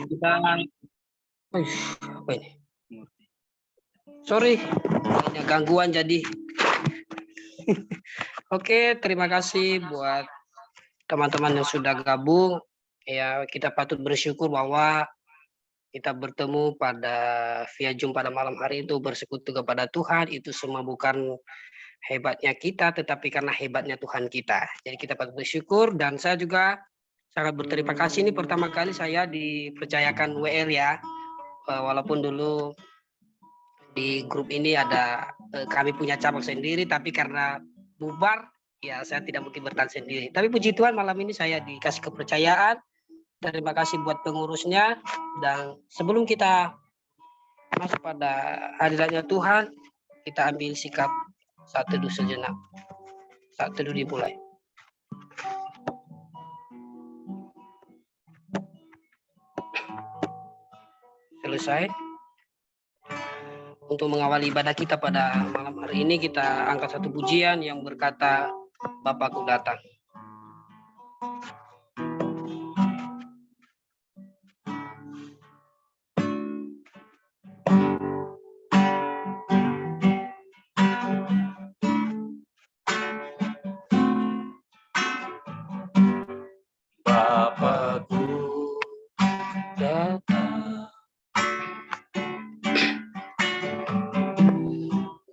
kita, apa ini? Sorry, banyak gangguan jadi. Oke, terima kasih buat teman-teman yang sudah gabung. Ya, kita patut bersyukur bahwa kita bertemu pada via Zoom pada malam hari itu bersekutu kepada Tuhan. Itu semua bukan hebatnya kita, tetapi karena hebatnya Tuhan kita. Jadi kita patut bersyukur, dan saya juga sangat berterima kasih. Ini pertama kali saya dipercayakan WL ya. Walaupun dulu di grup ini ada kami punya cabang sendiri, tapi karena bubar ya saya tidak mungkin bertahan sendiri. Tapi puji Tuhan malam ini saya dikasih kepercayaan. Terima kasih buat pengurusnya. Dan sebelum kita masuk pada hadiratnya Tuhan, kita ambil sikap saat teduh sejenak. Saat teduh dimulai. Selesai. Untuk mengawali ibadah kita pada malam hari ini, kita angkat satu pujian yang berkata, Bapakku datang. Bapakku datang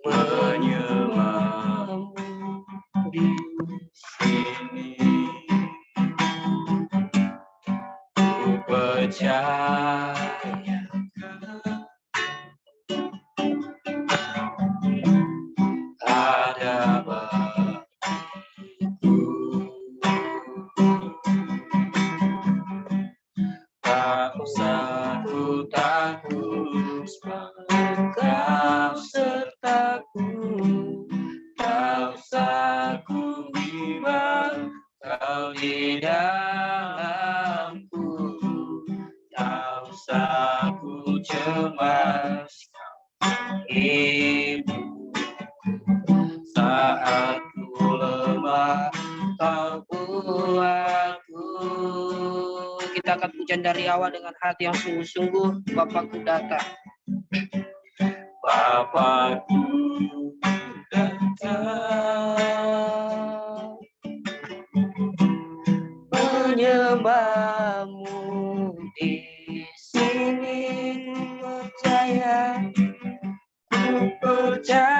menyembah di sini, ku percaya ada Bapakku. Tak usah ku takut, Kau sertaku. Tak usah ku bimbang, Kau di dalamku. Tak usah ku cemas, Ibu. Saat ku lemah, Kau kuatku. Kita akan pujian dari awal dengan hati yang sungguh-sungguh. Bapakku datang. Bapakku datang Menyembahmu di sini, percaya, ku percaya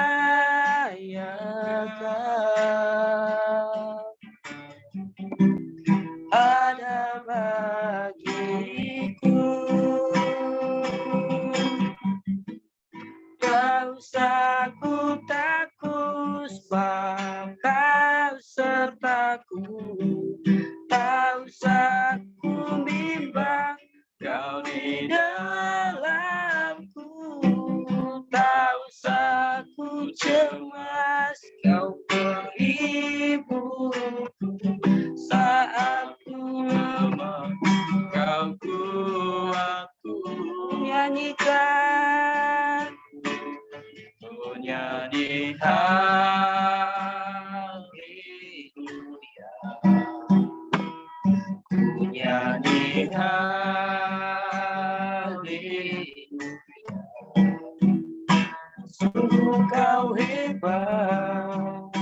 ada bagiku. Tak usah ku takut, sebab Kau sertaku. Tak usah ku bimbang, Kau di dalamku. Tak usah ku cemas, Kau beribuku. Saat ku lemah, Kau kuatku. nyanyikan, Ku nyanyi haleluya. Ku nyanyi haleluya. sungguh Kau hebat,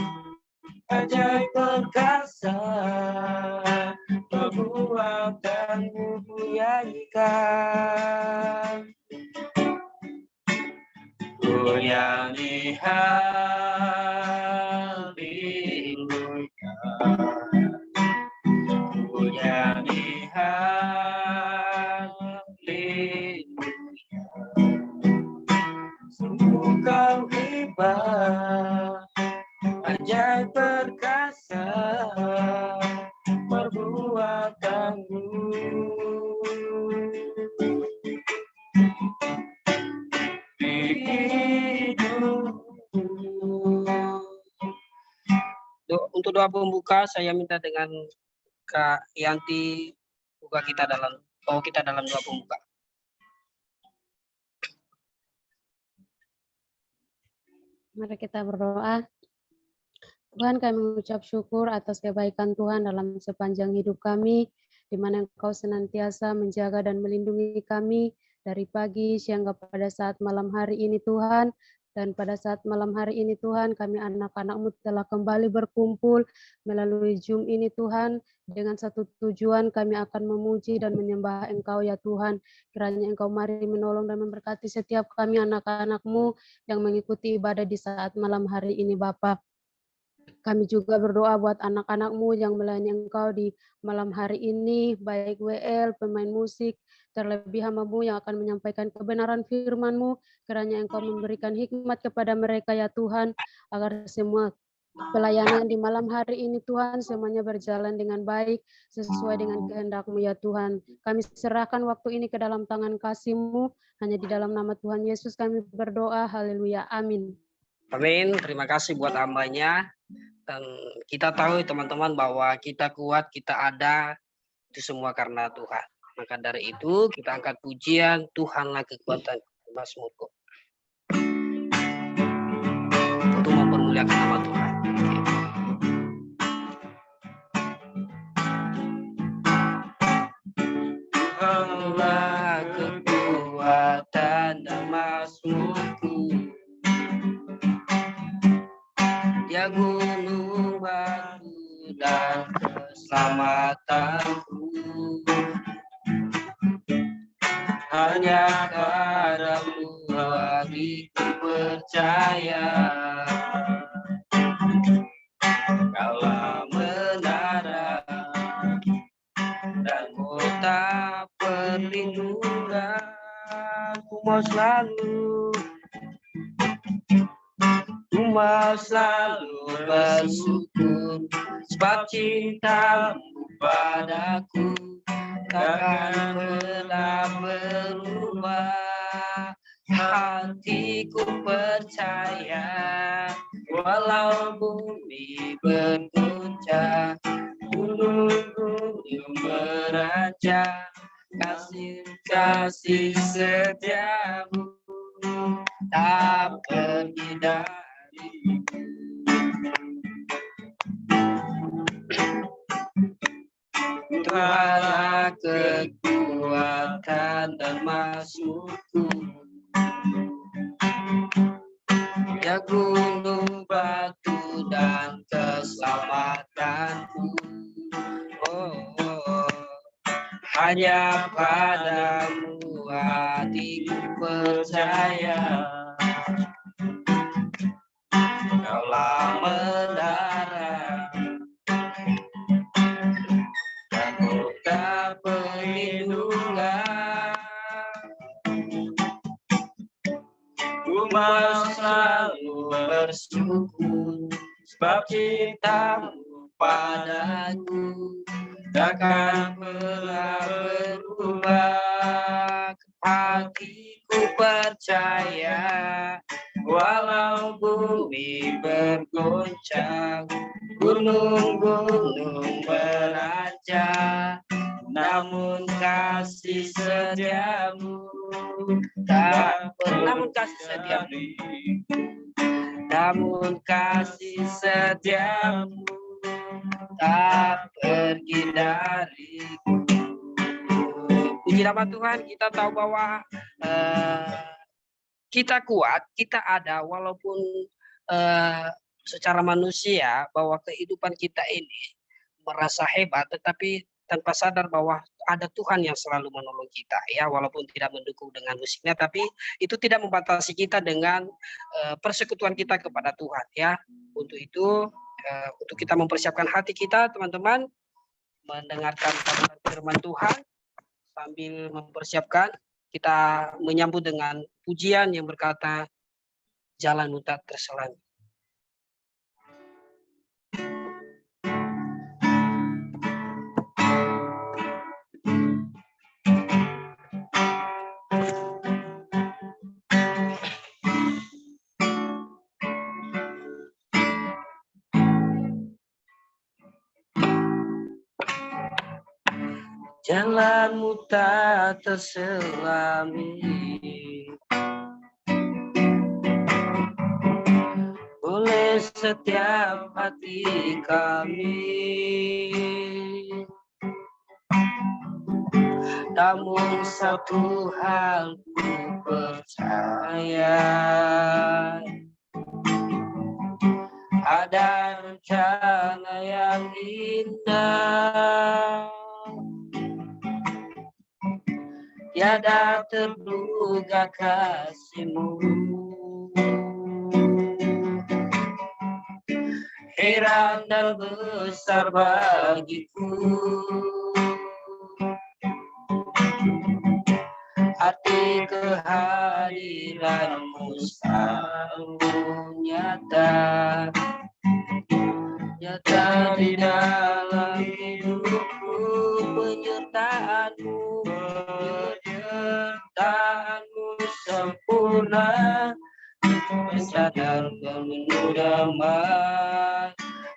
ajaib perkasa, perbuatanmu ku nyanyikan. Ku nyanyi haleluya. Ku nyanyi haleluya. Sungguh Kau hebat, ajaib perkasa, perbuatanmu. Untuk doa pembuka, saya minta dengan Kak Yanti bawa kita dalam doa pembuka. Mari kita berdoa. Tuhan, kami mengucap syukur atas kebaikan Tuhan dalam sepanjang hidup kami. di mana Engkau senantiasa menjaga dan melindungi kami dari pagi, siang, pada saat malam hari ini Tuhan. Dan pada saat malam hari ini Tuhan, kami anak-anak-Mu telah kembali berkumpul melalui Zoom ini Tuhan, dengan satu tujuan kami akan memuji dan menyembah Engkau ya Tuhan. Kiranya Engkau mari menolong dan memberkati setiap kami anak-anak-Mu yang mengikuti ibadah di saat malam hari ini Bapa. Kami juga berdoa buat anak-anak-Mu yang melayani Engkau di malam hari ini, baik WL, pemain musik, terlebih hamba-Mu yang akan menyampaikan kebenaran firman-Mu. Kiranya Engkau memberikan hikmat kepada mereka ya Tuhan, agar semua pelayanan di malam hari ini Tuhan semuanya berjalan dengan baik sesuai dengan kehendak-Mu ya Tuhan. Kami serahkan waktu ini ke dalam tangan kasih-Mu, hanya di dalam nama Tuhan Yesus kami berdoa, haleluya, amin. Amin, terima kasih buat hambanya. Dan kita tahu teman-teman bahwa kita kuat, kita ada, itu semua karena Tuhan. Maka dari itu kita angkat pujian, Tuhanlah kekuatan Mazmurku, untuk mempermuliakan nama Tuhan. Tuhanlah kekuatan dan Mazmurku, ya gunung batu dan keselamatanku. Hanya padamu hatiku percaya, Kaulah menara dan kota perlindungan. Ku mau selalu bersyukur, sebab cintamu padaku takkan pernah berubah. Hatiku percaya, walau bumi berguncang, gunung-gunung beranjak, kasih setiamu tak pergi dariku. Tuhanlah kekuatan dan Mazmurku, ya gunung batu dan keselamatanku. Hanya padamu hatiku percaya, Kaulah menara dan kota perlindungan. Ku mau selalu bersyukur, sebab cintamu padaku takkan pernah berubah. Hatiku percaya, walau bumi bergoncang, gunung-gunung beranjak, namun kasih setiamu tak pernah, namun kasih setiamu tak pergi dariku. Puji nama Tuhan, kita tahu bahwa kita kuat, kita ada, walaupun secara manusia bahwa kehidupan kita ini merasa hebat, tetapi tanpa sadar bahwa ada Tuhan yang selalu menolong kita, ya, walaupun tidak mendukung dengan musiknya, tapi itu tidak membatasi kita dengan persekutuan kita kepada Tuhan, ya. Untuk itu, untuk kita mempersiapkan hati kita, teman-teman, mendengarkan firman Tuhan sambil mempersiapkan, kita menyambut dengan pujian yang berkata, jalan tak terselami. Jalanmu tak terselami, oleh setiap hati kami. Namun satu hal ku percaya, ada rencana yang indah, tiada terduga kasih-Mu. Heran dan besar bagiku arti kehadiran-Mu selalu nyata, nyata di dalam hidupku. Penyertaan-Mu, penyertaan-Mu sempurna, sadar penuh damai,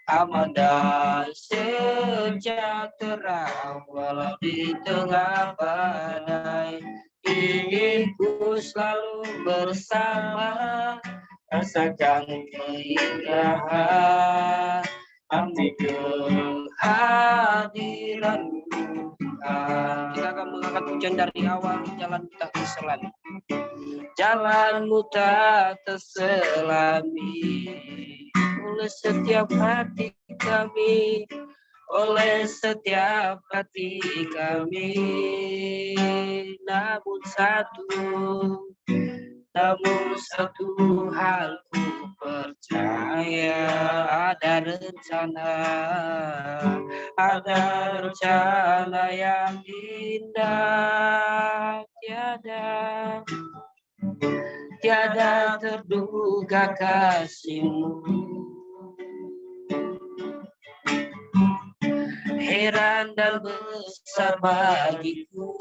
aman dan sejahtera walau di tengah badai. Ingin ku selalu bersama, rasakan keindahan arti kehadiran-Mu. Kita akan mengangkat hujan dari awal, jalan tak terselami, jalan-Mu tak terselami, oleh setiap hati kami, oleh setiap hati kami. Namun satu hal ku percaya, ada rencana yang indah, tiada terduga kasih-Mu. Heran dan besar bagiku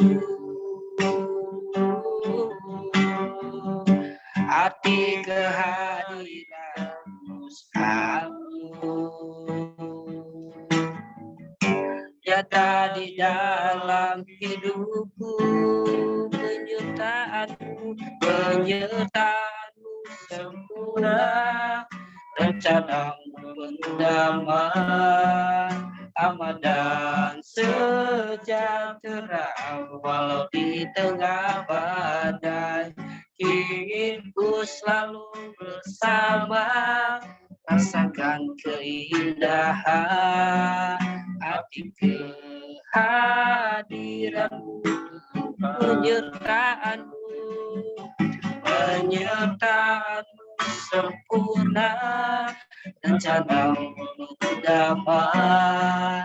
arti kehadiran-Mu selalu nyata di dalam hidupku. Penyertaan-Mu sempurna, rencana-Mu penuh damai, aman dan sejahtera walau di tengah badai. Ingin ku selalu bersama, rasakan keindahan arti kehadiran-Mu. Penyertaan-Mu sempurna, rencana-Mu damai,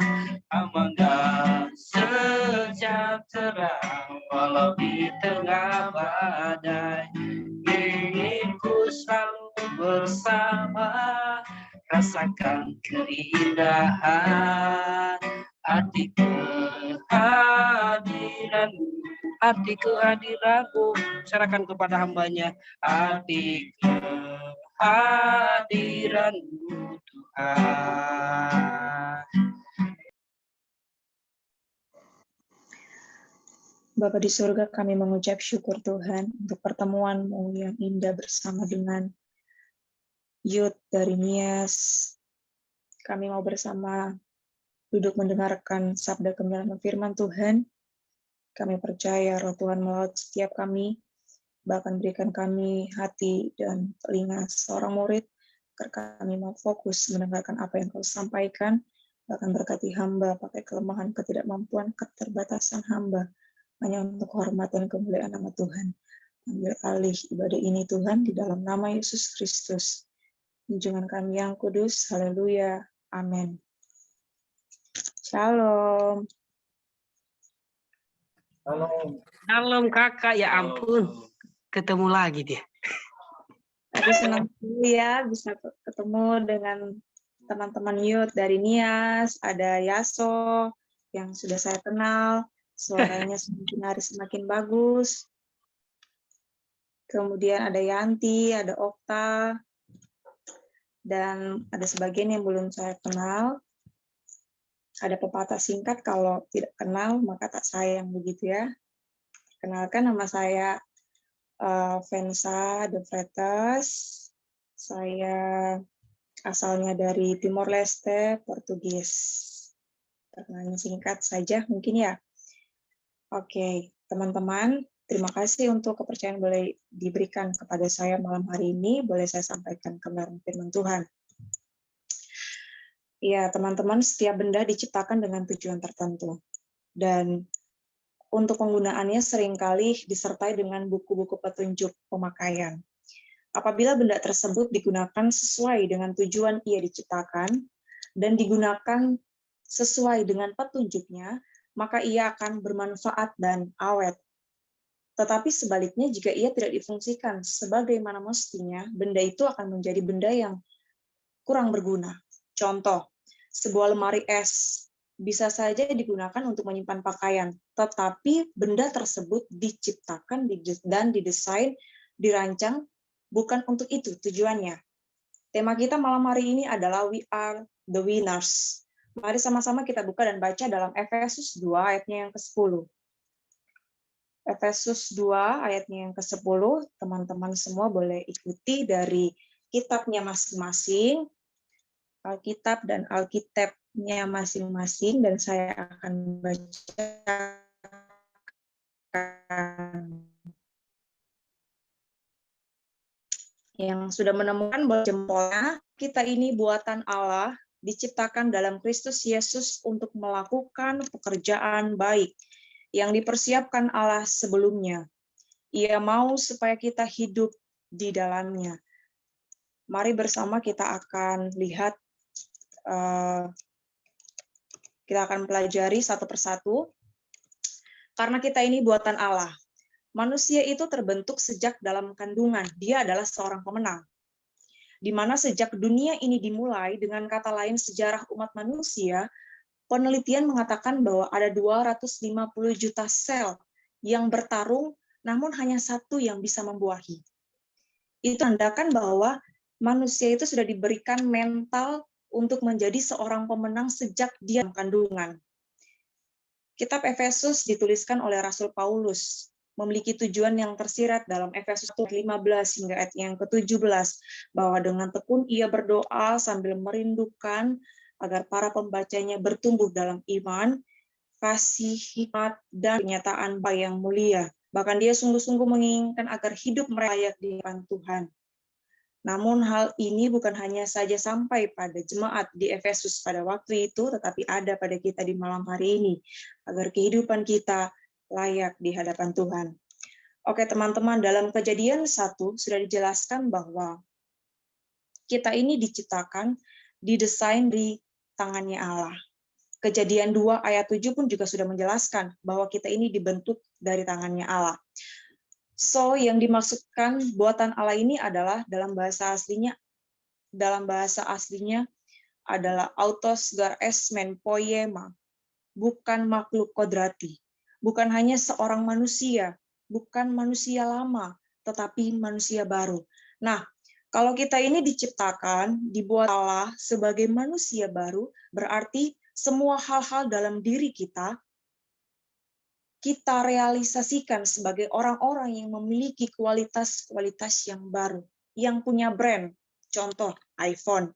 aman dan sejahtera walau di tengah badai. Ingin ku selalu bersama, rasakan keindahan arti kehadiran-Mu. Arti kehadiran-Mu, serahkan kepada hamba-Nya. Arti kehadiran-Mu Tuhan. Bapa di surga, kami mengucap syukur Tuhan untuk pertemuan-Mu yang indah bersama dengan Youth dari Nias. Kami mau bersama duduk mendengarkan sabda kebenaran firman Tuhan. Kami percaya Roh Tuhan melawat setiap kami, bahkan berikan kami hati dan telinga seorang murid, agar kami mau fokus mendengarkan apa yang Kau sampaikan, bahkan berkati hamba pakai kelemahan, ketidakmampuan, keterbatasan hamba, hanya untuk hormat dan kemuliaan nama Tuhan. Ambil alih ibadah ini Tuhan, di dalam nama Yesus Kristus. Junjungan kami yang kudus, haleluya, amin. Shalom. Shalom kakak, ya ampun, ketemu lagi dia. Aku senang sekali ya bisa ketemu dengan teman-teman youth dari Nias, ada Yaso yang sudah saya kenal, suaranya semakin hari semakin bagus. Kemudian ada Yanti, ada Okta, dan ada sebagian yang belum saya kenal. Ada pepatah singkat, kalau tidak kenal maka tak sayang, begitu ya. Kenalkan, nama saya Vensa de Freitas. Saya asalnya dari Timor Leste, Portugis. Perkenalan singkat saja mungkin ya. Oke, teman-teman, terima kasih untuk kepercayaan boleh diberikan kepada saya malam hari ini. Boleh saya sampaikan kebenaran firman Tuhan. Ya, teman-teman, setiap benda diciptakan dengan tujuan tertentu. Dan untuk penggunaannya seringkali disertai dengan buku-buku petunjuk pemakaian. Apabila benda tersebut digunakan sesuai dengan tujuan ia diciptakan dan digunakan sesuai dengan petunjuknya, maka ia akan bermanfaat dan awet. Tetapi sebaliknya, jika ia tidak difungsikan sebagaimana mestinya, benda itu akan menjadi benda yang kurang berguna. Contoh, sebuah lemari es bisa saja digunakan untuk menyimpan pakaian, tetapi benda tersebut diciptakan dan didesain, dirancang bukan untuk itu tujuannya. Tema kita malam hari ini adalah We Are the Winners. Mari sama-sama kita buka dan baca dalam Efesus 2 ayatnya yang ke-10. Efesus 2 ayatnya yang ke-10, teman-teman semua boleh ikuti dari kitabnya masing-masing, Alkitab dan Alkitabnya masing-masing, dan saya akan bacakan. Yang sudah menemukan boleh jempolnya, kita ini buatan Allah, diciptakan dalam Kristus Yesus untuk melakukan pekerjaan baik yang dipersiapkan Allah sebelumnya. Ia mau supaya kita hidup di dalamnya. Mari bersama kita akan lihat, kita akan pelajari satu persatu. Karena kita ini buatan Allah. Manusia itu terbentuk sejak dalam kandungan. Dia adalah seorang pemenang. Di mana sejak dunia ini dimulai, dengan kata lain sejarah umat manusia, penelitian mengatakan bahwa ada 250 juta sel yang bertarung, namun hanya satu yang bisa membuahi. Itu menandakan bahwa manusia itu sudah diberikan mental untuk menjadi seorang pemenang sejak dia dalam kandungan. Kitab Efesus dituliskan oleh Rasul Paulus, memiliki tujuan yang tersirat dalam Efesus 15 hingga ayat yang ke-17, bahwa dengan tekun ia berdoa sambil merindukan agar para pembacanya bertumbuh dalam iman, kasih, hikmat, dan kenyataan yang mulia. Bahkan dia sungguh-sungguh menginginkan agar hidup mereka layak di hadapan Tuhan. Namun hal ini bukan hanya saja sampai pada jemaat di Efesus pada waktu itu, tetapi ada pada kita di malam hari ini, agar kehidupan kita layak di hadapan Tuhan. Oke teman-teman, dalam Kejadian 1 sudah dijelaskan bahwa kita ini diciptakan, didesain di tangannya Allah. Kejadian 2 ayat 7 pun juga sudah menjelaskan bahwa kita ini dibentuk dari tangannya Allah. So, yang dimaksudkan buatan Allah ini adalah dalam bahasa aslinya adalah autos gar esmen poiema, bukan makhluk kodrati, bukan hanya seorang manusia, bukan manusia lama, tetapi manusia baru. Nah, kalau kita ini diciptakan, dibuat Allah sebagai manusia baru, berarti semua hal-hal dalam diri kita realisasikan sebagai orang-orang yang memiliki kualitas-kualitas yang baru, yang punya brand. Contoh, iPhone.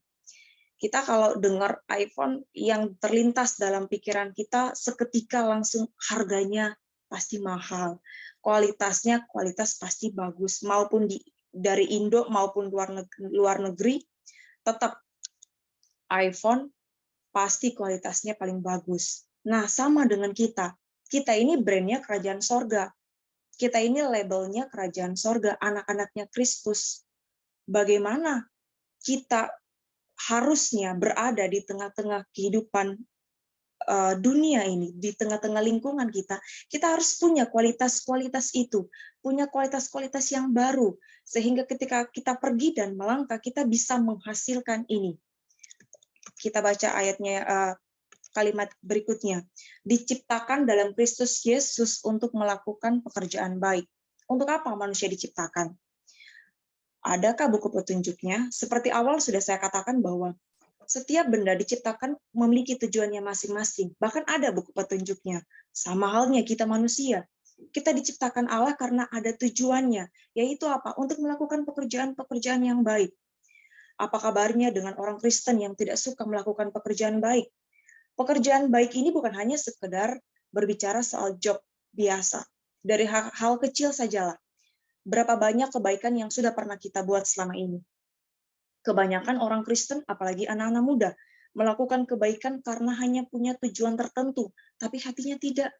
Kita kalau dengar iPhone, yang terlintas dalam pikiran kita seketika langsung harganya pasti mahal. Kualitasnya, kualitas pasti bagus. Maupun dari Indo maupun luar negeri, tetap iPhone pasti kualitasnya paling bagus. Nah, sama dengan kita. Kita ini brandnya kerajaan sorga. Kita ini labelnya kerajaan sorga, anak-anaknya Kristus. Bagaimana kita harusnya berada di tengah-tengah kehidupan dunia ini, di tengah-tengah lingkungan kita harus punya kualitas-kualitas itu, punya kualitas-kualitas yang baru, sehingga ketika kita pergi dan melangkah, kita bisa menghasilkan ini. Kita baca ayatnya, kalimat berikutnya, diciptakan dalam Kristus Yesus untuk melakukan pekerjaan baik. Untuk apa manusia diciptakan? Adakah buku petunjuknya? Seperti awal sudah saya katakan bahwa setiap benda diciptakan memiliki tujuannya masing-masing. Bahkan ada buku petunjuknya. Sama halnya kita manusia. Kita diciptakan Allah karena ada tujuannya, yaitu apa? Untuk melakukan pekerjaan-pekerjaan yang baik. Apa kabarnya dengan orang Kristen yang tidak suka melakukan pekerjaan baik? Pekerjaan baik ini bukan hanya sekedar berbicara soal job biasa. Dari hal kecil sajalah. Berapa banyak kebaikan yang sudah pernah kita buat selama ini. Kebanyakan orang Kristen, apalagi anak-anak muda, melakukan kebaikan karena hanya punya tujuan tertentu, tapi hatinya tidak.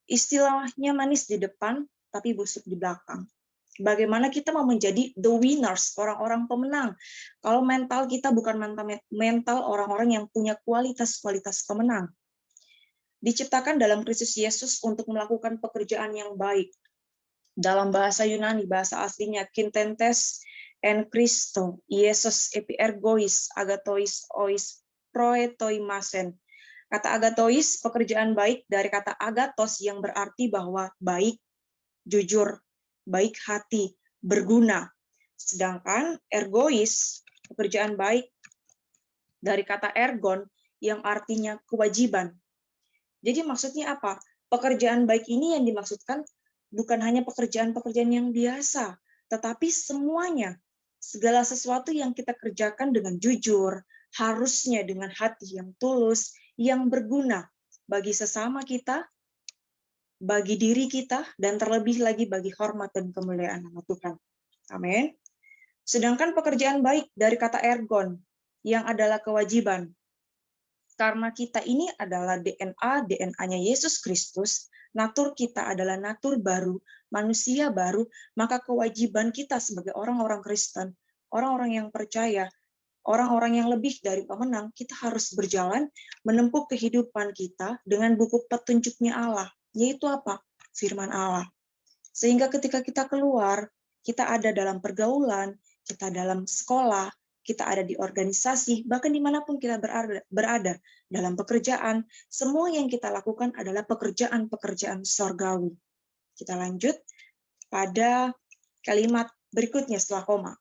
Istilahnya manis di depan, tapi busuk di belakang. Bagaimana kita mau menjadi the winners, orang-orang pemenang. Kalau mental kita bukan mental orang-orang yang punya kualitas-kualitas pemenang. Diciptakan dalam Kristus Yesus untuk melakukan pekerjaan yang baik. Dalam bahasa Yunani, bahasa aslinya Kintentes en Christo, Yesus epiergois, agatois ois proetoimasen. Kata agatois, pekerjaan baik, dari kata agatos yang berarti bahwa baik, jujur, baik hati, berguna. Sedangkan ergois, pekerjaan baik, dari kata ergon yang artinya kewajiban. Jadi maksudnya apa? Pekerjaan baik ini yang dimaksudkan bukan hanya pekerjaan-pekerjaan yang biasa, tetapi semuanya, segala sesuatu yang kita kerjakan dengan jujur, harusnya dengan hati yang tulus, yang berguna bagi sesama kita, bagi diri kita, dan terlebih lagi bagi hormat dan kemuliaan nama Tuhan. Amin. Sedangkan pekerjaan baik dari kata ergon, yang adalah kewajiban. Karena kita ini adalah DNA-nya Yesus Kristus, natur kita adalah natur baru, manusia baru, maka kewajiban kita sebagai orang-orang Kristen, orang-orang yang percaya, orang-orang yang lebih dari pemenang, kita harus berjalan menempuh kehidupan kita dengan buku petunjuknya Allah, yaitu apa? Firman Allah. Sehingga ketika kita keluar, kita ada dalam pergaulan, kita dalam sekolah, kita ada di organisasi, bahkan dimanapun kita berada dalam pekerjaan, semua yang kita lakukan adalah pekerjaan-pekerjaan sorgawi. Kita lanjut pada kalimat berikutnya setelah koma.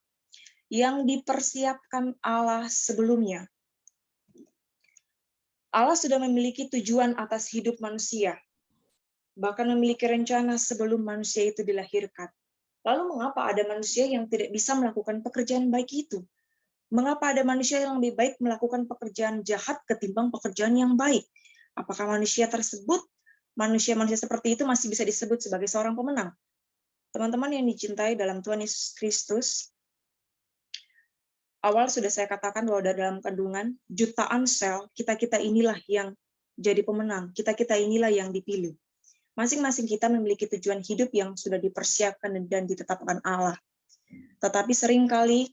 Yang dipersiapkan Allah sebelumnya. Allah sudah memiliki tujuan atas hidup manusia, bahkan memiliki rencana sebelum manusia itu dilahirkan. Lalu mengapa ada manusia yang tidak bisa melakukan pekerjaan baik itu? Mengapa ada manusia yang lebih baik melakukan pekerjaan jahat ketimbang pekerjaan yang baik? Apakah manusia tersebut, manusia-manusia seperti itu masih bisa disebut sebagai seorang pemenang? Teman-teman yang dicintai dalam Tuhan Yesus Kristus, awal sudah saya katakan bahwa dalam kandungan jutaan sel, kita-kita inilah yang jadi pemenang, kita-kita inilah yang dipilih. Masing-masing kita memiliki tujuan hidup yang sudah dipersiapkan dan ditetapkan Allah. Tetapi seringkali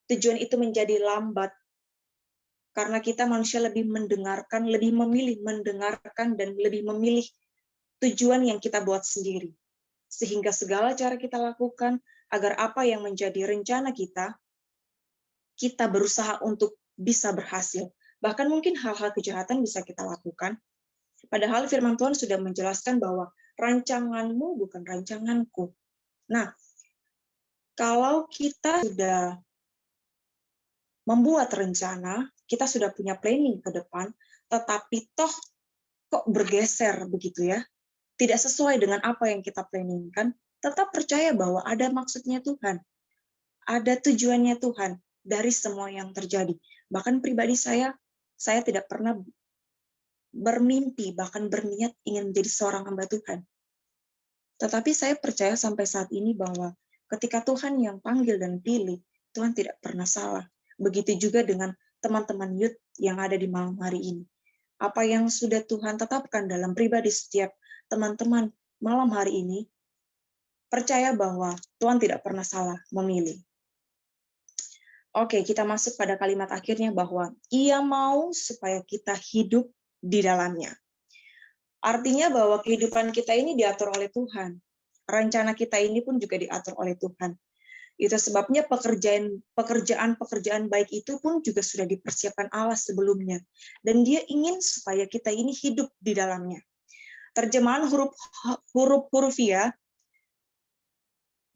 tujuan itu menjadi lambat, karena kita manusia lebih mendengarkan, lebih memilih mendengarkan, dan lebih memilih tujuan yang kita buat sendiri. Sehingga segala cara kita lakukan agar apa yang menjadi rencana kita berusaha untuk bisa berhasil. Bahkan mungkin hal-hal kejahatan bisa kita lakukan. Padahal firman Tuhan sudah menjelaskan bahwa rancanganmu bukan rancanganku. Nah, kalau kita sudah membuat rencana, kita sudah punya planning ke depan, tetapi toh kok bergeser begitu ya, tidak sesuai dengan apa yang kita planningkan, tetap percaya bahwa ada maksudnya Tuhan, ada tujuannya Tuhan dari semua yang terjadi. Bahkan pribadi saya tidak pernah bermimpi, bahkan berniat ingin menjadi seorang hamba Tuhan. Tetapi saya percaya sampai saat ini bahwa ketika Tuhan yang panggil dan pilih, Tuhan tidak pernah salah. Begitu juga dengan teman-teman youth yang ada di malam hari ini. Apa yang sudah Tuhan tetapkan dalam pribadi setiap teman-teman malam hari ini, percaya bahwa Tuhan tidak pernah salah memilih. Oke, kita masuk pada kalimat akhirnya bahwa Ia mau supaya kita hidup di dalamnya. Artinya bahwa kehidupan kita ini diatur oleh Tuhan. Rencana kita ini pun juga diatur oleh Tuhan. Itu sebabnya pekerjaan baik itu pun juga sudah dipersiapkan Allah sebelumnya. Dan Dia ingin supaya kita ini hidup di dalamnya. Terjemahan huruf-hurufiah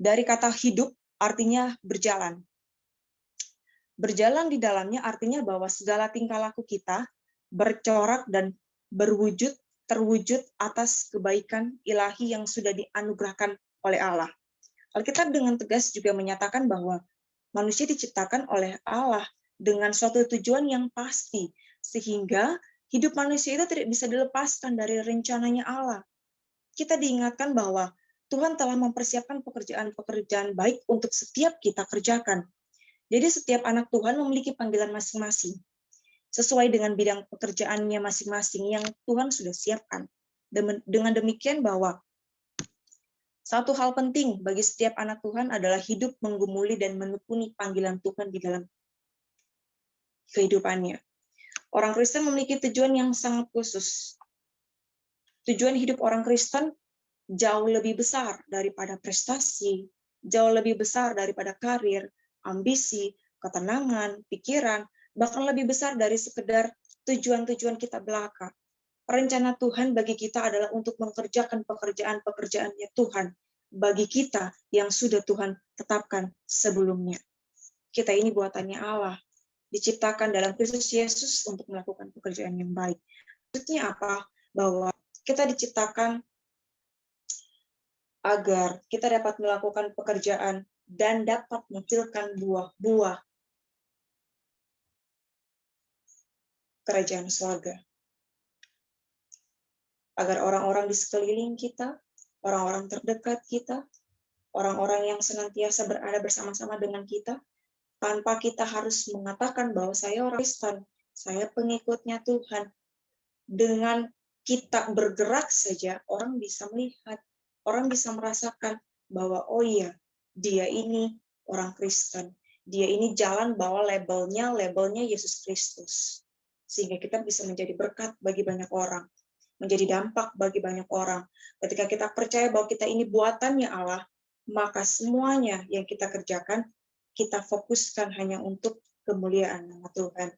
dari kata hidup artinya berjalan. Berjalan di dalamnya artinya bahwa segala tingkah laku kita bercorak dan terwujud atas kebaikan ilahi yang sudah dianugerahkan oleh Allah. Alkitab dengan tegas juga menyatakan bahwa manusia diciptakan oleh Allah dengan suatu tujuan yang pasti, sehingga Hidup manusia itu tidak bisa dilepaskan dari rencananya Allah. Kita diingatkan bahwa Tuhan telah mempersiapkan pekerjaan-pekerjaan baik untuk setiap kita kerjakan. Jadi setiap anak Tuhan memiliki panggilan masing-masing, sesuai dengan bidang pekerjaannya masing-masing yang Tuhan sudah siapkan. Dengan demikian bahwa satu hal penting bagi setiap anak Tuhan adalah hidup menggumuli dan menekuni panggilan Tuhan di dalam kehidupannya. Orang Kristen memiliki tujuan yang sangat khusus. Tujuan hidup orang Kristen jauh lebih besar daripada prestasi, jauh lebih besar daripada karir, ambisi, ketenangan, pikiran, bahkan lebih besar dari sekedar tujuan-tujuan kita belaka. Rencana Tuhan bagi kita adalah untuk mengerjakan pekerjaan-pekerjaannya Tuhan bagi kita yang sudah Tuhan tetapkan sebelumnya. Kita ini buatannya Allah, diciptakan dalam Kristus Yesus untuk melakukan pekerjaan yang baik. Maksudnya apa? Bahwa kita diciptakan agar kita dapat melakukan pekerjaan dan dapat menghasilkan buah-buah kerajaan surga. Agar orang-orang di sekeliling kita, orang-orang terdekat kita, orang-orang yang senantiasa berada bersama-sama dengan kita, tanpa kita harus mengatakan bahwa saya orang Kristen, saya pengikutnya Tuhan. Dengan kita bergerak saja, orang bisa melihat, orang bisa merasakan bahwa oh iya, dia ini orang Kristen. Dia ini jalan bawa labelnya Yesus Kristus. Sehingga kita bisa menjadi berkat bagi banyak orang, menjadi dampak bagi banyak orang. Ketika kita percaya bahwa kita ini buatannya Allah, maka semuanya yang kita kerjakan, kita fokuskan hanya untuk kemuliaan nama Tuhan.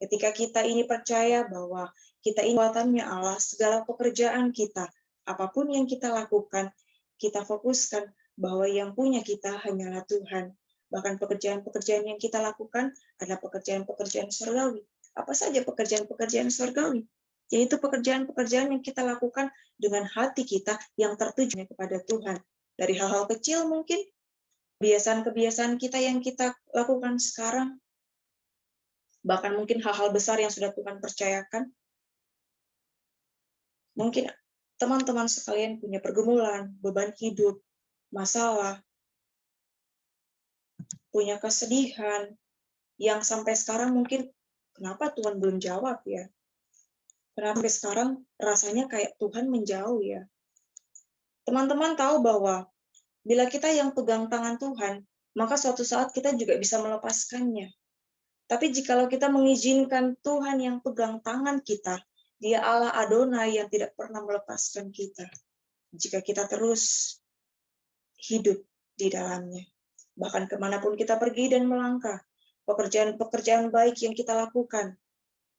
Ketika kita ini percaya bahwa kita ini buatannya Allah, segala pekerjaan kita, apapun yang kita lakukan, kita fokuskan bahwa yang punya kita hanyalah Tuhan. Bahkan pekerjaan-pekerjaan yang kita lakukan adalah pekerjaan-pekerjaan surgawi. Apa saja pekerjaan-pekerjaan surgawi? Yaitu pekerjaan-pekerjaan yang kita lakukan dengan hati kita yang tertuju kepada Tuhan. Dari hal-hal kecil mungkin, kebiasaan-kebiasaan kita yang kita lakukan sekarang, bahkan mungkin hal-hal besar yang sudah Tuhan percayakan. Mungkin teman-teman sekalian punya pergumulan, beban hidup, masalah, punya kesedihan, yang sampai sekarang mungkin, kenapa Tuhan belum jawab ya? Kenapa sampai sekarang rasanya kayak Tuhan menjauh ya? Teman-teman tahu bahwa bila kita yang pegang tangan Tuhan, maka suatu saat kita juga bisa melepaskannya. Tapi jikalau kita mengizinkan Tuhan yang pegang tangan kita, Dia Allah Adonai yang tidak pernah melepaskan kita. Jika kita terus hidup di dalamnya. Bahkan kemanapun kita pergi dan melangkah, pekerjaan-pekerjaan baik yang kita lakukan,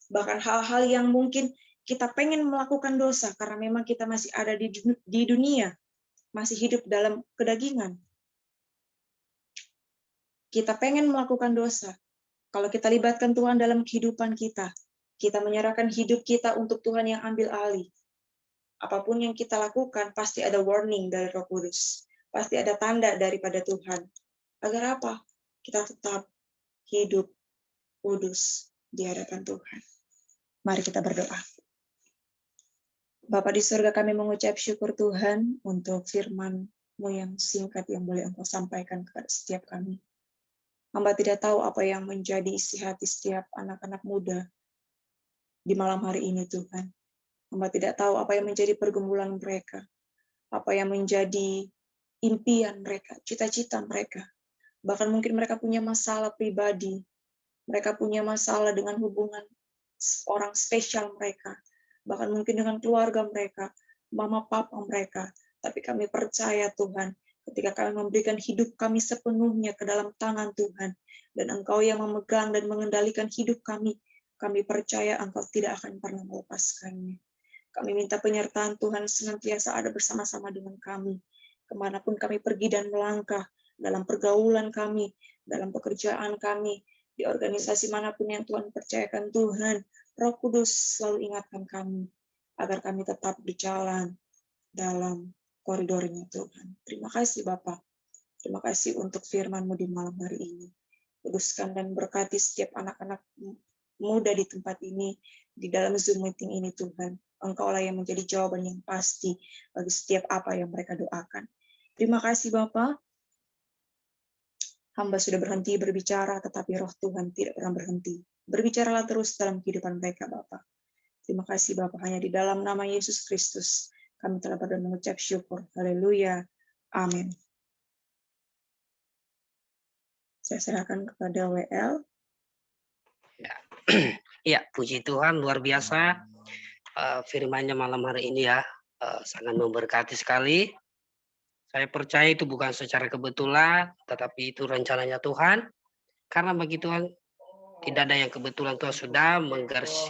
bahkan hal-hal yang mungkin kita pengen melakukan dosa karena memang kita masih ada di dunia, masih hidup dalam kedagingan. Kita pengen melakukan dosa. Kalau kita libatkan Tuhan dalam kehidupan kita menyerahkan hidup kita untuk Tuhan yang ambil alih. Apapun yang kita lakukan, pasti ada warning dari Roh Kudus. Pasti ada tanda daripada Tuhan. Agar apa? Kita tetap hidup kudus di hadapan Tuhan. Mari kita berdoa. Bapa di surga, kami mengucap syukur Tuhan untuk firman-Mu yang singkat yang boleh Engkau sampaikan kepada setiap kami. Hamba tidak tahu apa yang menjadi isi hati setiap anak-anak muda di malam hari ini, Tuhan. Hamba tidak tahu apa yang menjadi pergumulan mereka, apa yang menjadi impian mereka, cita-cita mereka. Bahkan mungkin mereka punya masalah pribadi, mereka punya masalah dengan hubungan orang spesial mereka, bahkan mungkin dengan keluarga mereka, mama papa mereka. Tapi kami percaya Tuhan, ketika kami memberikan hidup kami sepenuhnya ke dalam tangan Tuhan, dan Engkau yang memegang dan mengendalikan hidup kami percaya Engkau tidak akan pernah melepaskannya. Kami minta penyertaan Tuhan senantiasa ada bersama-sama dengan kami, kemanapun kami pergi dan melangkah, dalam pergaulan kami, dalam pekerjaan kami, di organisasi manapun yang Tuhan percayakan Tuhan, Roh Kudus selalu ingatkan kami, agar kami tetap berjalan dalam koridornya Tuhan. Terima kasih Bapa. Terima kasih untuk firman-Mu di malam hari ini. Kuduskan dan berkati setiap anak-anak-Mu muda di tempat ini, di dalam Zoom meeting ini Tuhan. Engkaulah yang menjadi jawaban yang pasti bagi setiap apa yang mereka doakan. Terima kasih Bapa. Hamba sudah berhenti berbicara, tetapi roh Tuhan tidak pernah berhenti. Berbicaralah terus dalam kehidupan mereka Bapa. Terima kasih Bapa, hanya di dalam nama Yesus Kristus kami telah berdoa mengucap syukur. Haleluya. Amin. Saya serahkan kepada WL. Ya, puji Tuhan, luar biasa firman-Nya malam hari ini ya, sangat memberkati sekali. Saya percaya itu bukan secara kebetulan, tetapi itu rencananya Tuhan. Karena bagi Tuhan tidak ada yang kebetulan. Tuhan sudah menggaris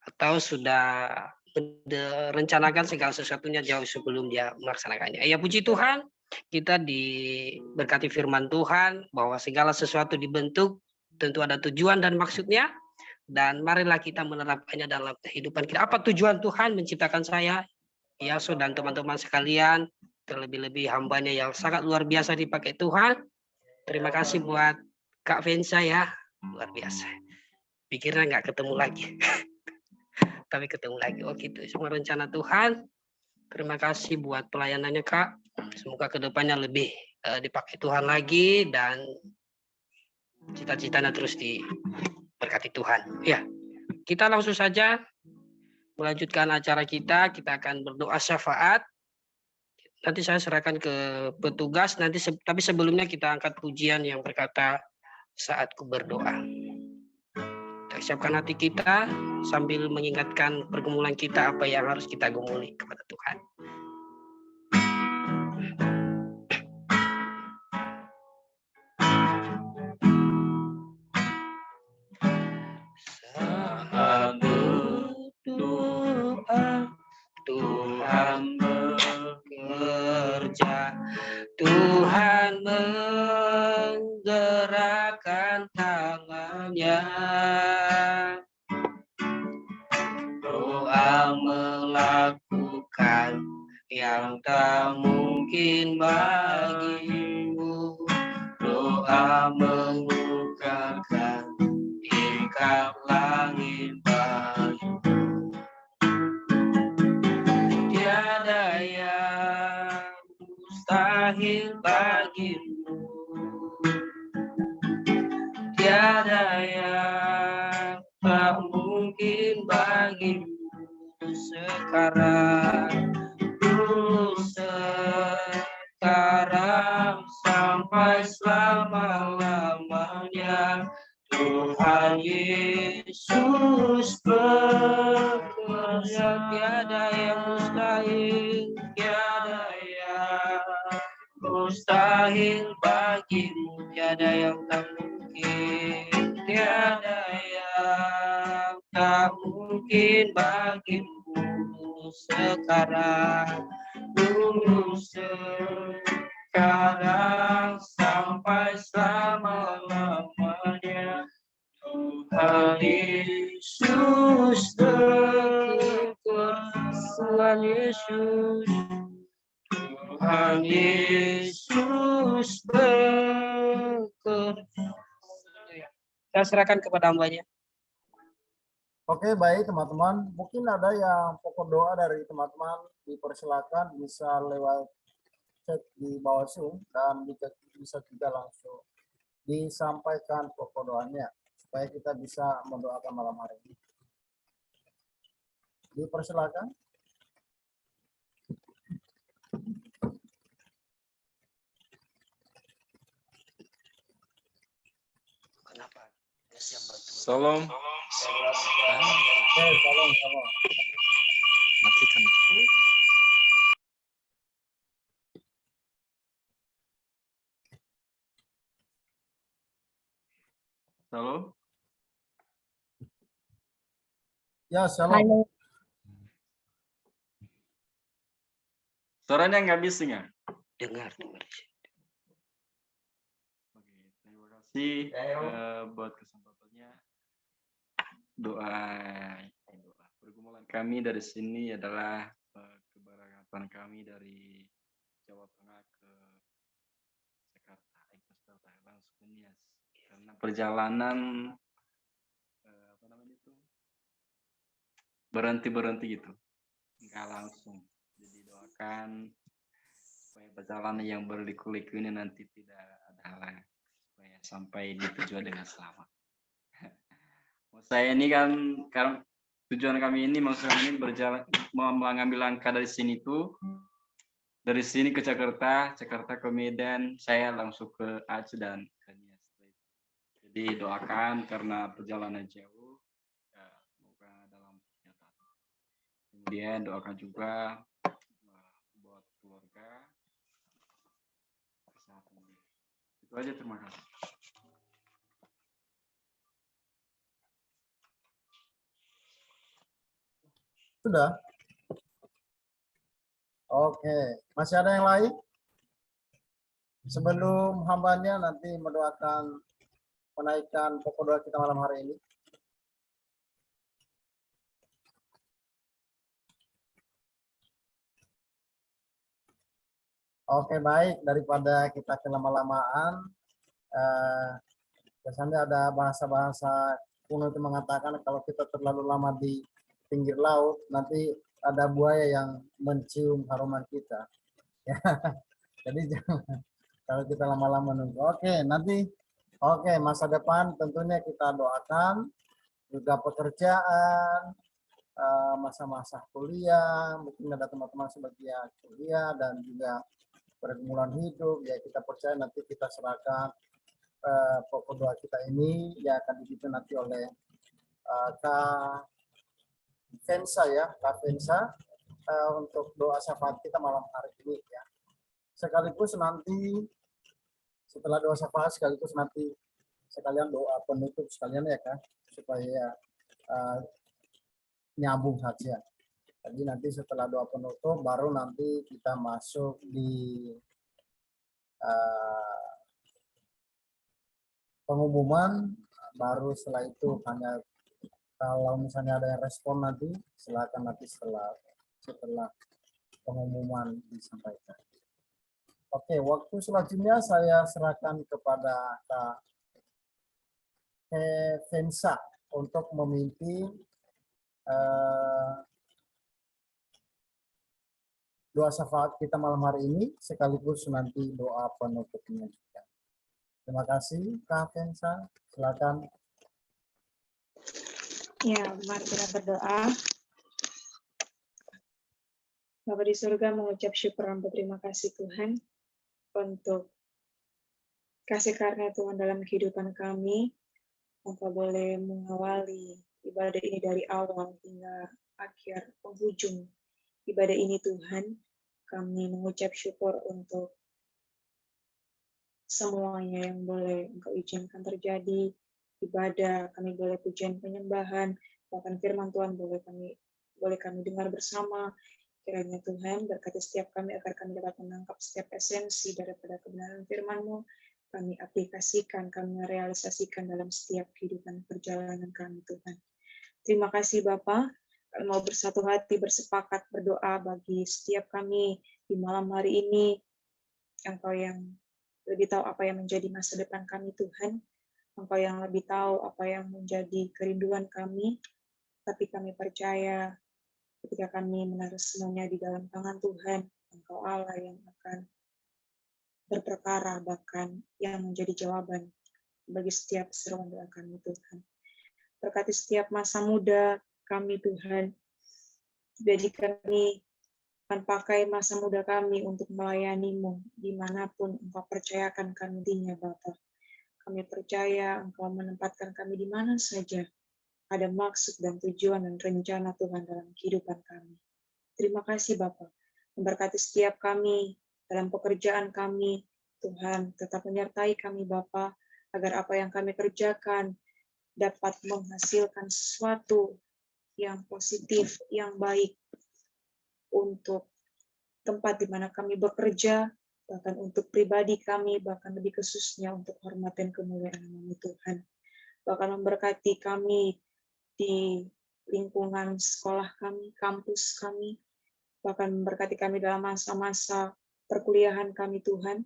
atau sudah merencanakan segala sesuatunya jauh sebelum Dia melaksanakannya. Ya, puji Tuhan, kita diberkati firman Tuhan bahwa segala sesuatu dibentuk tentu ada tujuan dan maksudnya. Dan marilah kita menerapkannya dalam kehidupan kita. Apa tujuan Tuhan menciptakan saya, Yaso dan teman-teman sekalian, terlebih-lebih hambanya yang sangat luar biasa dipakai Tuhan. Terima kasih buat Kak Vensa ya, luar biasa. Pikirnya nggak ketemu lagi, tapi ketemu lagi. Oh gitu, semua rencana Tuhan. Terima kasih buat pelayanannya Kak. Semoga kedepannya lebih dipakai Tuhan lagi dan cita-citanya terus diberkati Tuhan. Ya, kita langsung saja melanjutkan acara kita. Kita akan berdoa syafaat. Nanti saya serahkan ke petugas. Tapi sebelumnya kita angkat pujian yang berkata saat ku berdoa. Kita siapkan hati kita sambil mengingatkan pergumulan kita apa yang harus kita gumuli kepada Tuhan. Saat berdoa, Tuhan bekerja, Tuhan menggerakkan tangannya. Doa melakukan yang tak mungkin bagimu. Doa mengukarkan tingkap langit bagimu. Tiada yang mustahil bagimu. Tiada yang tak mungkin bagimu. Sekarang, dulu sekarang, sampai selama-lamanya. Tuhan Yesus bekerja, tiada yang mustahil, tiada yang mustahil bagimu, tiada yang tak mungkin, tiada yang tak mungkin bagimu. Sekarang, dulu sekarang, sampai selama-lamanya. Tuhan Yesus bekerja, Tuhan Yesus, Tuhan Yesus bekerja. Saya serahkan kepada hambanya. Oke, baik teman-teman. Mungkin ada yang pokok doa dari teman-teman, dipersilakan bisa lewat chat di bawah Zoom dan bisa juga langsung disampaikan pokok doanya supaya kita bisa mendoakan malam hari ini. Dipersilakan. Kenapa? Salam. Salam. Matikan. Halo. Ya, salam. Suaranya nggak bising ya? Dengar. Oke, terima kasih buat kesempatannya. Doa. Pergumulan kami dari sini adalah keberangkatan kami dari Jawa Tengah ke Jakarta, langsung ke Nias. Karena perjalanan berhenti gitu, nggak langsung. Jadi doakan supaya perjalanan yang berliku-liku ini nanti tidak ada halangan, supaya sampai di tujuan dengan selamat. Saya ini kan tujuan kami ini, maksud kami ini berjalan mengambil langkah dari sini tuh, dari sini ke Jakarta, Jakarta ke Medan, saya langsung ke Aceh dan ke Nias. Jadi doakan karena perjalanan jauh, ya, semoga dalam kenyataan. Kemudian doakan juga buat keluarga, kesehatan. Itu aja, terima kasih. Sudah? Oke, masih ada yang lain? Sebelum hambanya nanti mendoakan menaikkan pokok doa kita malam hari ini. Oke, baik. Daripada kita kelama-lamaan, biasanya ada bahasa-bahasa kuno itu mengatakan kalau kita terlalu lama di pinggir laut, nanti ada buaya yang mencium haruman kita. Ya, jadi jangan, kalau kita lama-lama nunggu. Oke, masa depan tentunya kita doakan, juga pekerjaan, masa-masa kuliah, mungkin ada teman-teman sebagian kuliah dan juga pergumulan hidup, ya kita percaya nanti kita serahkan pokok doa kita ini yang akan dipimpin nanti oleh Kak Vensa ya, Kak Vensa untuk doa syafaat kita malam hari ini ya. Sekaligus nanti setelah doa syafaat sekaligus nanti sekalian doa penutup sekalian ya Kak, supaya nyambung saja. Jadi nanti setelah doa penutup baru nanti kita masuk di pengumuman, baru setelah itu hanya kalau misalnya ada yang respon nanti silakan nanti setelah pengumuman disampaikan. Oke, waktu selanjutnya saya serahkan kepada Kak Vensa untuk memimpin doa syafaat kita malam hari ini sekaligus nanti doa penutupnya juga. Terima kasih Kak Vensa, silakan. Ya, mari kita berdoa. Bapa di surga, mengucap syukur dan berterima kasih Tuhan untuk kasih karunia Tuhan dalam kehidupan kami. Engkau boleh mengawali ibadah ini dari awal hingga akhir penghujung ibadah ini Tuhan. Kami mengucap syukur untuk semuanya yang boleh Engkau izinkan terjadi. Ibadah, kami boleh pujian penyembahan, bahkan firman Tuhan boleh kami dengar bersama. Kiranya Tuhan berkati setiap kami agar kami dapat menangkap setiap esensi daripada kebenaran firman-Mu. Kami aplikasikan, kami realisasikan dalam setiap kehidupan perjalanan kami Tuhan. Terima kasih Bapa. Kami mau bersatu hati, bersepakat, berdoa bagi setiap kami di malam hari ini. Engkau yang lebih tahu apa yang menjadi masa depan kami Tuhan. Engkau yang lebih tahu apa yang menjadi kerinduan kami. Tapi kami percaya ketika kami menaruh semuanya di dalam tangan Tuhan, Engkau Allah yang akan berperkara, bahkan yang menjadi jawaban bagi setiap seruan doa kami Tuhan. Berkati setiap masa muda kami Tuhan, jadi kami akan pakai masa muda kami untuk melayani-Mu dimanapun Engkau percayakan kami dinya Bapa. Kami percaya Engkau menempatkan kami di mana saja. Ada maksud dan tujuan dan rencana Tuhan dalam kehidupan kami. Terima kasih Bapa. Memberkati setiap kami dalam pekerjaan kami. Tuhan tetap menyertai kami Bapa, agar apa yang kami kerjakan dapat menghasilkan sesuatu yang positif, yang baik untuk tempat di mana kami bekerja, bahkan untuk pribadi kami, bahkan lebih khususnya untuk hormat dan kemuliaan nama Tuhan. Bahkan memberkati kami di lingkungan sekolah kami, kampus kami, bahkan memberkati kami dalam masa-masa perkuliahan kami Tuhan.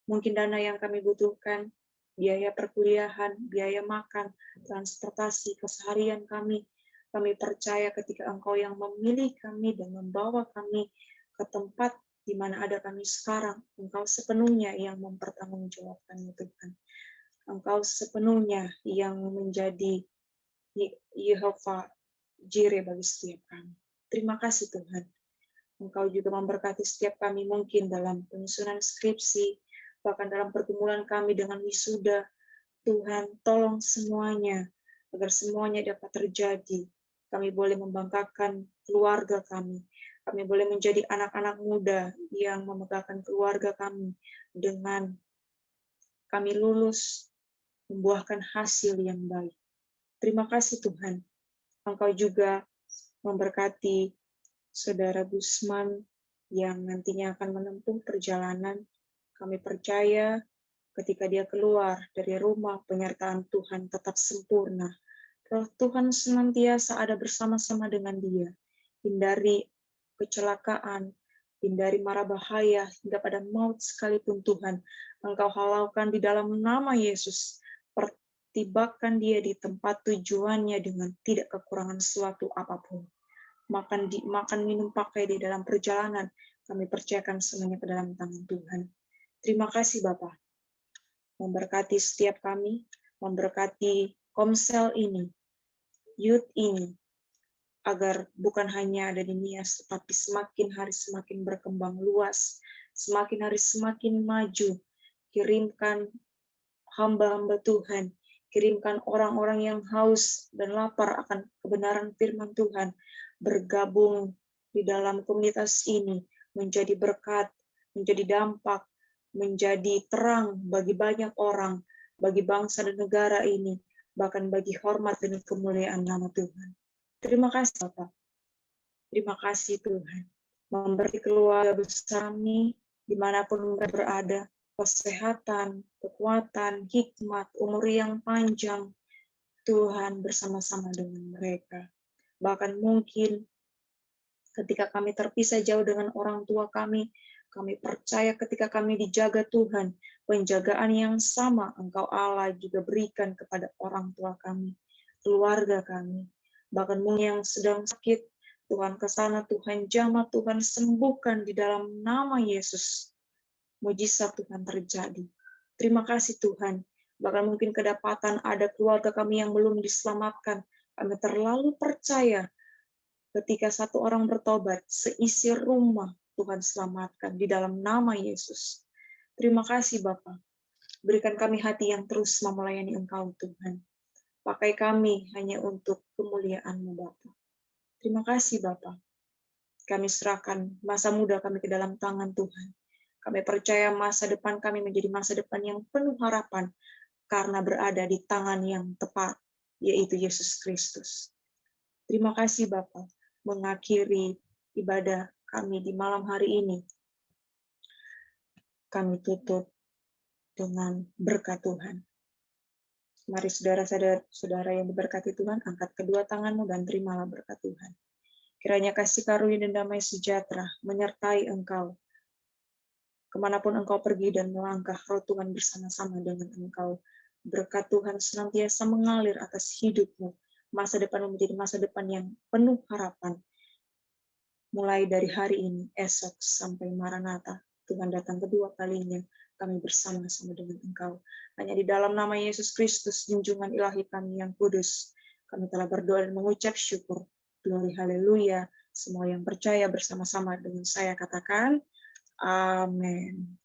Mungkin dana yang kami butuhkan, biaya perkuliahan, biaya makan, transportasi, keseharian kami, Kami percaya ketika Engkau yang memilih kami dan membawa kami ke tempat di mana ada kami sekarang, Engkau sepenuhnya yang mempertanggungjawabkannya, Tuhan. Engkau sepenuhnya yang menjadi Yehova Jireh bagi setiap kami. Terima kasih Tuhan. Engkau juga memberkati setiap kami mungkin dalam penyusunan skripsi, bahkan dalam pergumulan kami dengan wisuda. Tuhan, tolong semuanya, agar semuanya dapat terjadi. Kami boleh membanggakan keluarga kami. Kami boleh menjadi anak-anak muda yang memegahkan keluarga kami dengan kami lulus, membuahkan hasil yang baik. Terima kasih Tuhan. Engkau juga memberkati Saudara Gusman yang nantinya akan menempuh perjalanan. Kami percaya ketika dia keluar dari rumah, penyertaan Tuhan tetap sempurna. Roh Tuhan senantiasa ada bersama-sama dengan dia. Hindari kecelakaan, hindari mara bahaya, hingga pada maut sekalipun Tuhan. Engkau halaukan di dalam nama Yesus. Pertibakan dia di tempat tujuannya dengan tidak kekurangan suatu apapun. Makan minum pakai di dalam perjalanan, kami percayakan semuanya ke dalam tangan Tuhan. Terima kasih Bapak. Memberkati setiap kami, memberkati Komsel ini, youth ini, agar bukan hanya ada di Nias, tetapi semakin hari semakin berkembang luas, semakin hari semakin maju. Kirimkan hamba-hamba Tuhan, kirimkan orang-orang yang haus dan lapar akan kebenaran firman Tuhan, bergabung di dalam komunitas ini, menjadi berkat, menjadi dampak, menjadi terang bagi banyak orang, bagi bangsa dan negara ini, bahkan bagi hormat dan kemuliaan nama Tuhan. Terima kasih Bapak. Terima kasih Tuhan. Memberi keluarga besar kami, dimanapun mereka berada, kesehatan, kekuatan, hikmat, umur yang panjang, Tuhan bersama-sama dengan mereka. Bahkan mungkin ketika kami terpisah jauh dengan orang tua kami percaya ketika kami dijaga Tuhan, penjagaan yang sama Engkau Allah juga berikan kepada orang tua kami, keluarga kami. Bahkan mungkin yang sedang sakit, Tuhan kesana, Tuhan jamah, Tuhan sembuhkan di dalam nama Yesus. Mujizat Tuhan terjadi. Terima kasih Tuhan. Bahkan mungkin kedapatan ada keluarga kami yang belum diselamatkan. Kami terlalu percaya ketika satu orang bertobat, seisi rumah Tuhan selamatkan di dalam nama Yesus. Terima kasih Bapa. Berikan kami hati yang terus mau melayani Engkau Tuhan. Pakai kami hanya untuk kemuliaan-Mu Bapa. Terima kasih Bapa. Kami serahkan masa muda kami ke dalam tangan Tuhan. Kami percaya masa depan kami menjadi masa depan yang penuh harapan karena berada di tangan yang tepat, yaitu Yesus Kristus. Terima kasih Bapa. Mengakhiri ibadah kami di malam hari ini, kami tutup dengan berkat Tuhan. Mari saudara-saudara yang diberkati Tuhan, angkat kedua tanganmu dan terimalah berkat Tuhan. Kiranya kasih karunia dan damai sejahtera menyertai engkau. Kemanapun engkau pergi dan melangkah, Roh Tuhan bersama-sama dengan engkau. Berkat Tuhan senantiasa mengalir atas hidupmu. Masa depanmu menjadi masa depan yang penuh harapan. Mulai dari hari ini, esok, sampai Maranatha, Tuhan datang kedua kalinya, kami bersama-sama dengan Engkau. Hanya di dalam nama Yesus Kristus, junjungan ilahi kami yang kudus, kami telah berdoa dan mengucap syukur. Glory, haleluya. Semua yang percaya bersama-sama dengan saya katakan, amin.